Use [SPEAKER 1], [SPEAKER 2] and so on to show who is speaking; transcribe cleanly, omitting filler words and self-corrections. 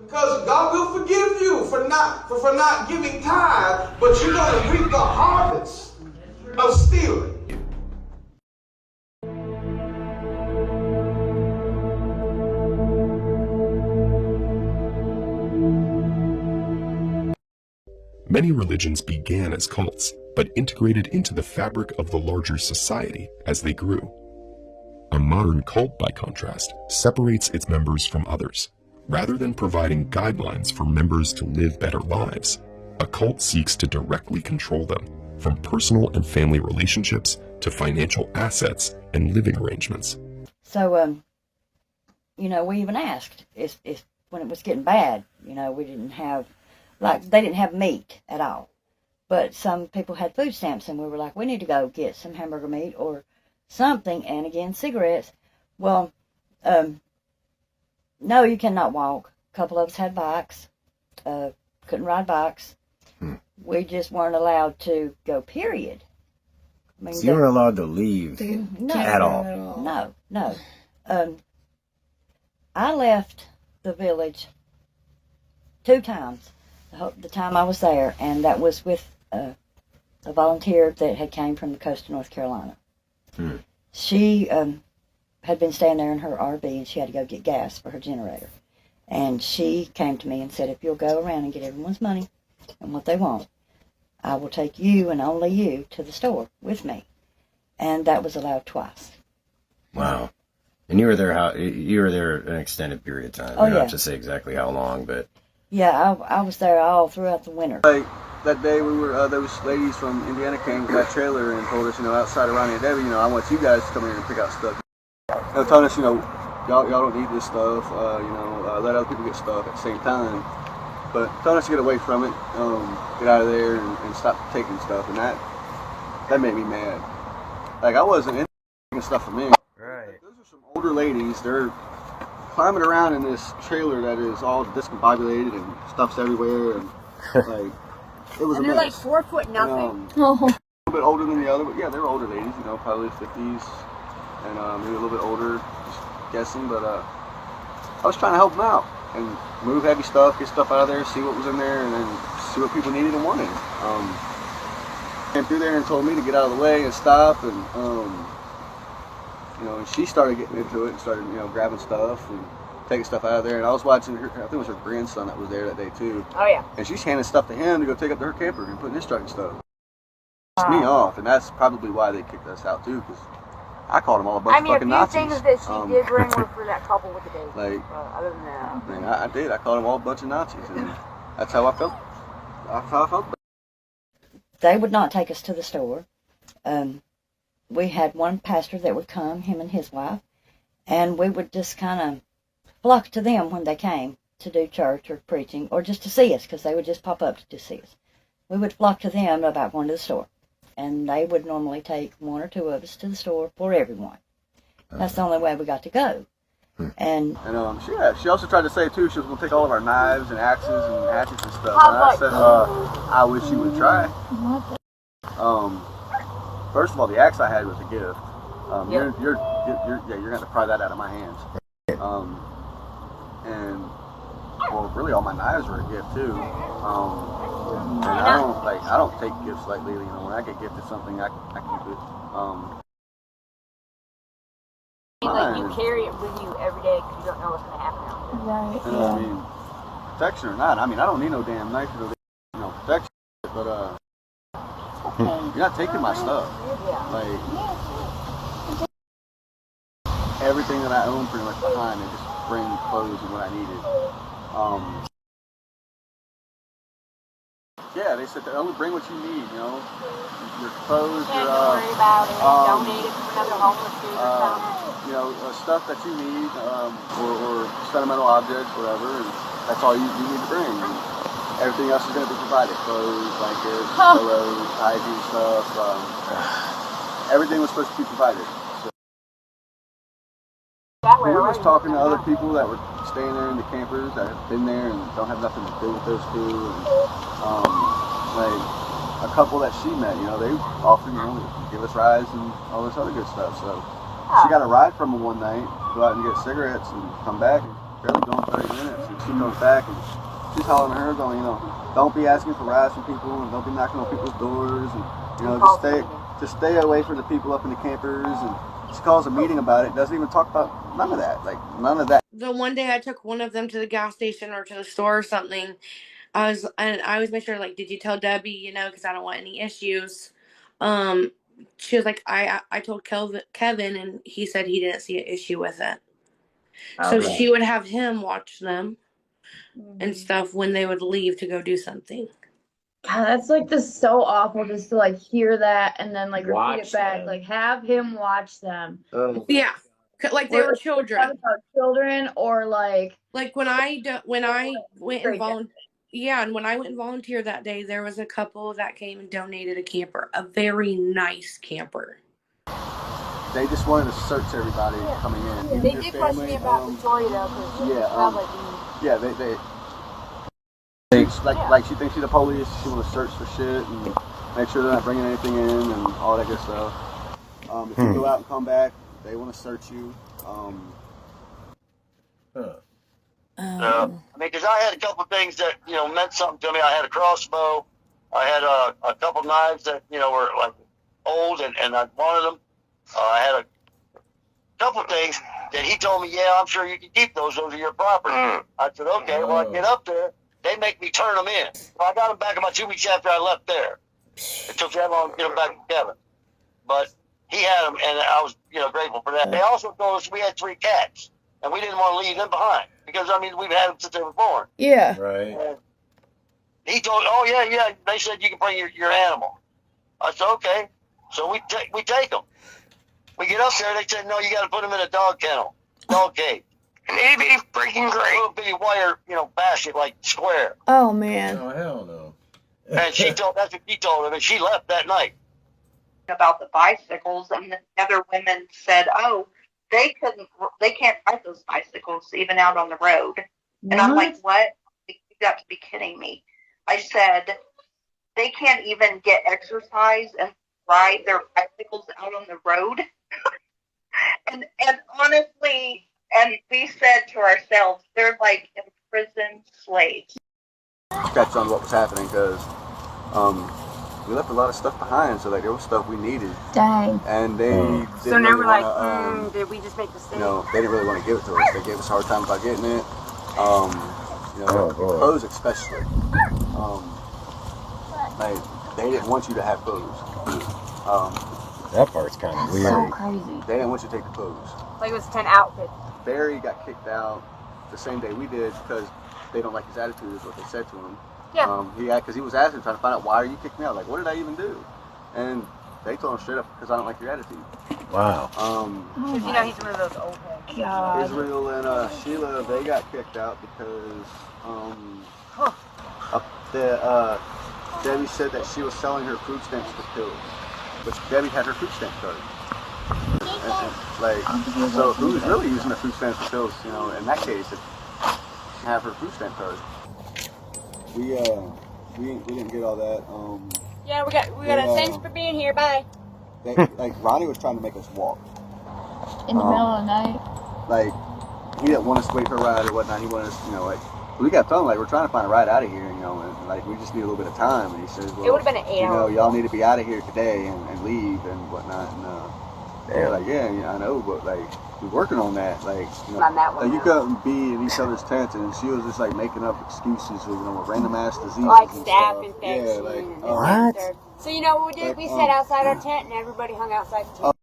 [SPEAKER 1] Because God will forgive you for not giving tithe, but you're going to reap the harvest of stealing.
[SPEAKER 2] Many religions began as cults, but integrated into the fabric of the larger society as they grew. A modern cult, by contrast, separates its members from others. Rather than providing guidelines for members to live better lives, a cult seeks to directly control them, from personal and family relationships to financial assets and living arrangements.
[SPEAKER 3] So, we even asked if when it was getting bad, we didn't have, they didn't have meat at all. But some people had food stamps, and we were like, we need to go get some hamburger meat or something, and again, cigarettes. Well, no, you cannot walk. A couple of us had bikes, couldn't ride bikes. We just weren't allowed to go, period. I mean,
[SPEAKER 4] so you weren't allowed to leave at all?
[SPEAKER 3] No. I left the village 2 times, the time I was there, and that was with a volunteer that had came from the coast of North Carolina. She had been staying there in her RV, and she had to go get gas for her generator. And she came to me and said, if you'll go around and get everyone's money and what they want, I will take you and only you to the store with me. And that was allowed twice.
[SPEAKER 4] Wow. And you were there an extended period of time.
[SPEAKER 3] Oh,
[SPEAKER 4] You don't
[SPEAKER 3] yeah.
[SPEAKER 4] have to say exactly how long, but...
[SPEAKER 3] Yeah, I was there all throughout the winter.
[SPEAKER 5] Like, that day we were, those ladies from Indiana came with that trailer and told us, outside of Ronnie and Debbie, I want you guys to come here and pick out stuff. Telling us, y'all don't need this stuff, let other people get stuff at the same time. But telling us to get away from it, get out of there and stop taking stuff, and that made me mad. Like, I wasn't into taking stuff from me.
[SPEAKER 4] Right.
[SPEAKER 5] Those are some older ladies. They're climbing around in this trailer that is all discombobulated and stuff's everywhere, and like it was.
[SPEAKER 6] And
[SPEAKER 5] a
[SPEAKER 6] they're like
[SPEAKER 5] mess.
[SPEAKER 6] 4 foot nothing.
[SPEAKER 5] A little bit older than the other, but yeah, they were older ladies. Probably 50s, and maybe a little bit older, just guessing. But I was trying to help them out and move heavy stuff, get stuff out of there, see what was in there, and then see what people needed and wanted. Came through there and told me to get out of the way and stop, and and she started getting into it and started, grabbing stuff and taking stuff out of there. And I was watching her, I think it was her grandson that was there that day too.
[SPEAKER 6] Oh, yeah.
[SPEAKER 5] And she's handing stuff to him to go take up to her camper and put in his truck and stuff. Pissed me off, and that's probably why they kicked us out too, because I called them all a bunch of fucking Nazis.
[SPEAKER 6] I mean, a few things that she did bring were for that couple with the baby.
[SPEAKER 5] Like,
[SPEAKER 6] other than that.
[SPEAKER 5] I mean, I did. I called them all a bunch of Nazis, and that's how I felt. That's how I felt.
[SPEAKER 3] They would not take us to the store. We had one pastor that would come, him and his wife, and we would just kind of flock to them when they came to do church or preaching, or just to see us, because they would just pop up to see us. We would flock to them about going to the store, and they would normally take 1 or 2 of us to the store for everyone. That's the only way we got to go. And
[SPEAKER 5] she also tried to say too she was going to take all of our knives and axes and hatchets and stuff. And I said, I wish you would try. First of all, the axe I had was a gift. You're gonna have to pry that out of my hands. And well, really, all my knives were a gift too. And I don't take gifts lightly. When I get gifted something, I keep it.
[SPEAKER 6] Like you carry it with you every day because you don't know what's going to happen out there.
[SPEAKER 3] right,
[SPEAKER 5] And, I mean, protection or not, I don't need no damn knife or no protection, but you're not taking my stuff. Like, everything that I own pretty much behind, and just bring clothes and what I needed. Yeah, they said only bring what you need, your clothes,
[SPEAKER 6] Can't worry about it. Donate it to another homeless dude or something.
[SPEAKER 5] Stuff that you need, or sentimental objects, whatever, and that's all you need to bring. And everything else is going to be provided. Clothes, blankets, pillows, hygiene stuff. Everything was supposed to be provided. So, we were just talking to other people that were staying there in the campers that have been there and don't have nothing to do with those two. And, like a couple that she met, they offered, to give us rides and all this other good stuff. So she got a ride from them one night, go out and get cigarettes and come back. barely going 30 minutes, and she comes back and she's hollering at her, going, you know, don't be asking for rides from people, and don't be knocking on people's doors, and you know, just stay away from the people up in the campers. And she calls a meeting about it. Doesn't even talk about none of that. Like none of that.
[SPEAKER 7] The one day I took one of them to the gas station or to the store or something, I always make sure, like, did you tell Debbie, you know, because I don't want any issues. She was like, I told Kevin, and he said he didn't see an issue with it. So she would have him watch them and stuff when they would leave to go do something.
[SPEAKER 8] God, that's like just so awful just to like hear that and then like repeat it back. Like have him watch them.
[SPEAKER 7] Yeah, like they were children.
[SPEAKER 8] About children or like
[SPEAKER 7] when I went and and when I went and volunteered that day, there was a couple that came and donated a camper, a very nice camper.
[SPEAKER 5] They just wanted to search everybody coming in.
[SPEAKER 6] They did question me about Victoria though, because
[SPEAKER 5] like she thinks she's the police. She wants to search for shit and make sure they're not bringing anything in and all that good stuff. If you go out and come back, they want to search you.
[SPEAKER 9] I mean, because I had a couple of things that, you know, meant something to me. I had a crossbow. I had a couple knives that, you know, were like old and I wanted them. I had a couple of things that he told me, yeah, I'm sure you can keep those. Those are your property. I said, okay, well, I get up there. They make me turn them in. Well, I got them back about 2 weeks after I left there. It took that long to get them back to Kevin. But he had them, and I was, you know, grateful for that. They also told us we had 3 cats, and we didn't want to leave them behind because, I mean, we've had them since they were born.
[SPEAKER 8] yeah.
[SPEAKER 4] Right.
[SPEAKER 9] And he told, oh, yeah, they said you can bring your animal. I said, okay. So we take them. We get up there, they said, no, you got to put them in a dog kennel, dog cage. An itty bitty freaking great. A little bitty wire, you know, basket, like square.
[SPEAKER 8] Oh man.
[SPEAKER 4] Oh hell no.
[SPEAKER 9] And that's what she told him, and she left that night.
[SPEAKER 10] About the bicycles, and the other women said, oh, they can't ride those bicycles even out on the road. And I'm like, what? You got to be kidding me. I said, they can't even get exercise and ride their bicycles out on the road. and honestly, and we said to ourselves, they're like imprisoned slaves.
[SPEAKER 5] Catch on what was happening because we left a lot of stuff behind, so like there was stuff we needed.
[SPEAKER 8] Dang.
[SPEAKER 5] And they didn't
[SPEAKER 6] so now
[SPEAKER 5] really
[SPEAKER 6] we're
[SPEAKER 5] wanna,
[SPEAKER 6] like, did we just make the mistake?
[SPEAKER 5] You know, they didn't really want to give it to us. They gave us a hard time about getting it. You know, clothes especially. Like they didn't want you to have clothes.
[SPEAKER 4] That part's kind of weird.
[SPEAKER 8] So crazy.
[SPEAKER 5] They didn't want you to take the clothes.
[SPEAKER 6] Like it was 10 outfits.
[SPEAKER 5] Barry got kicked out the same day we did because they don't like his attitude, is what they said to him.
[SPEAKER 6] Yeah.
[SPEAKER 5] Because he was asking, trying to find out, why are you kicking me out? Like, what did I even do? And they told him straight up, because I don't like your attitude.
[SPEAKER 4] Wow.
[SPEAKER 6] Because, you know, he's one of those old heads.
[SPEAKER 8] God.
[SPEAKER 5] Israel and Sheila, they got kicked out because Debbie said that she was selling her food stamps for pills. But Debbie had her food stamp card. So who's really using the food stamps for pills? You know, in that case, have her food stamp card. We didn't get all that.
[SPEAKER 6] Yeah, we got it. Thanks for being here. Bye.
[SPEAKER 5] Like Ronnie was trying to make us walk
[SPEAKER 8] In the middle of the night.
[SPEAKER 5] Like he didn't want us to wait for a ride or whatnot. He wanted us, you know, like we got told like we're trying to find a ride out of here, you know, and like we just need a little bit of time. And he says, well,
[SPEAKER 6] It would have been an 8 hour.
[SPEAKER 5] You know, y'all need to be out of here today and leave and whatnot. And they're like, yeah, I know, but like we're working on that. Like, you know, like you couldn't be in each other's tents, and she was just like making up excuses, you know, with random ass diseases,
[SPEAKER 6] Like
[SPEAKER 5] and
[SPEAKER 6] staph
[SPEAKER 5] stuff.
[SPEAKER 6] infection.
[SPEAKER 5] Yeah, like
[SPEAKER 6] what? So you know what we did? We sat outside our tent and everybody hung outside the tent.